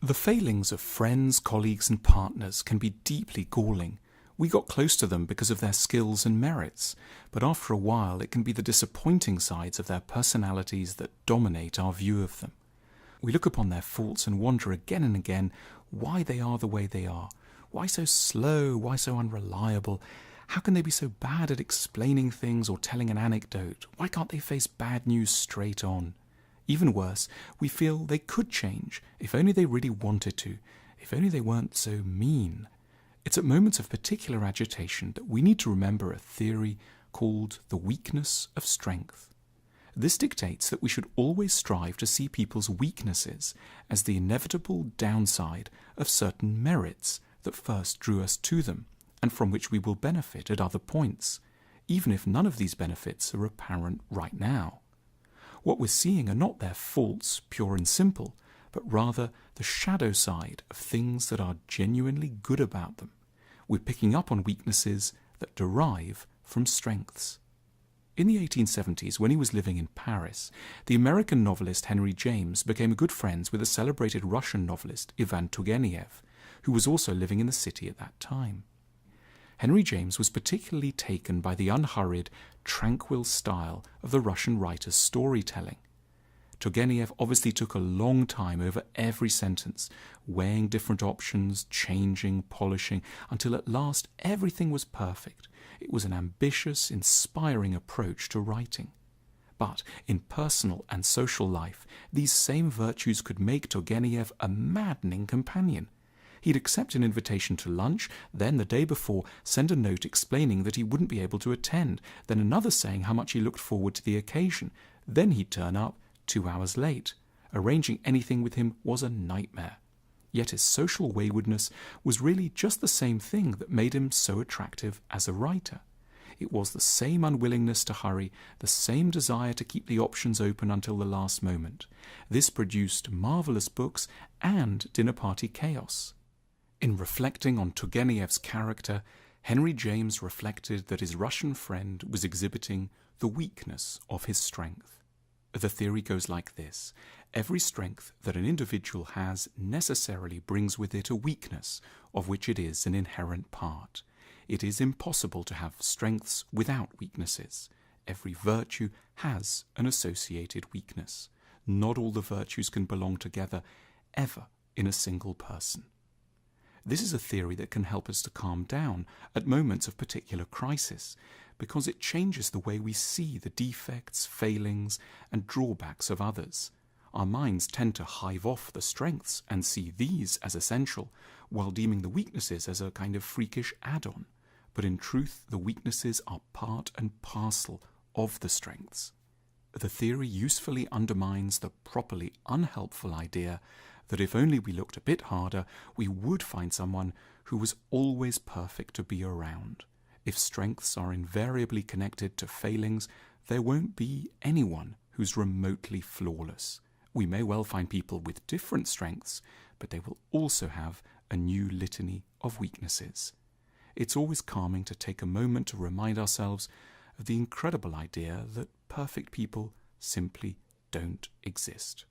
The failings of friends, colleagues and partners can be deeply galling. We got close to them because of their skills and merits, but after a while it can be the disappointing sides of their personalities that dominate our view of them. We look upon their faults and wonder again and again why they are the way they are. Why so slow? Why so unreliable? How can they be so bad at explaining things or telling an anecdote? Why can't they face bad news straight on? Even worse, we feel they could change, if only they really wanted to, if only they weren't so mean. It's at moments of particular agitation that we need to remember a theory called the weakness of strength. This dictates that we should always strive to see people's weaknesses as the inevitable downside of certain merits that first drew us to them, and from which we will benefit at other points, even if none of these benefits are apparent right now. What we're seeing are not their faults, pure and simple, but rather the shadow side of things that are genuinely good about them. We're picking up on weaknesses that derive from strengths. In the 1870s, when he was living in Paris, the American novelist Henry James became good friends with the celebrated Russian novelist Ivan Turgenev, who was also living in the city at that time. Henry James was particularly taken by the unhurried, tranquil style of the Russian writer's storytelling. Turgenev obviously took a long time over every sentence, weighing different options, changing, polishing, until at last everything was perfect. It was an ambitious, inspiring approach to writing. But in personal and social life, these same virtues could make Turgenev a maddening companion. He'd accept an invitation to lunch, then the day before send a note explaining that he wouldn't be able to attend, then another saying how much he looked forward to the occasion. Then he'd turn up 2 hours late. Arranging anything with him was a nightmare. Yet his social waywardness was really just the same thing that made him so attractive as a writer. It was the same unwillingness to hurry, the same desire to keep the options open until the last moment. This produced marvelous books and dinner party chaos. In reflecting on Turgenev's character, Henry James reflected that his Russian friend was exhibiting the weakness of his strength. The theory goes like this: every strength that an individual has necessarily brings with it a weakness, of which it is an inherent part. It is impossible to have strengths without weaknesses. Every virtue has an associated weakness. Not all the virtues can belong together, ever, in a single person. This is a theory that can help us to calm down at moments of particular crisis, because it changes the way we see the defects, failings, and drawbacks of others. Our minds tend to hive off the strengths and see these as essential, while deeming the weaknesses as a kind of freakish add-on. But in truth, the weaknesses are part and parcel of the strengths. The theory usefully undermines the properly unhelpful idea that if only we looked a bit harder, we would find someone who was always perfect to be around. If strengths are invariably connected to failings, there won't be anyone who's remotely flawless. We may well find people with different strengths, but they will also have a new litany of weaknesses. It's always calming to take a moment to remind ourselves of the incredible idea that perfect people simply don't exist.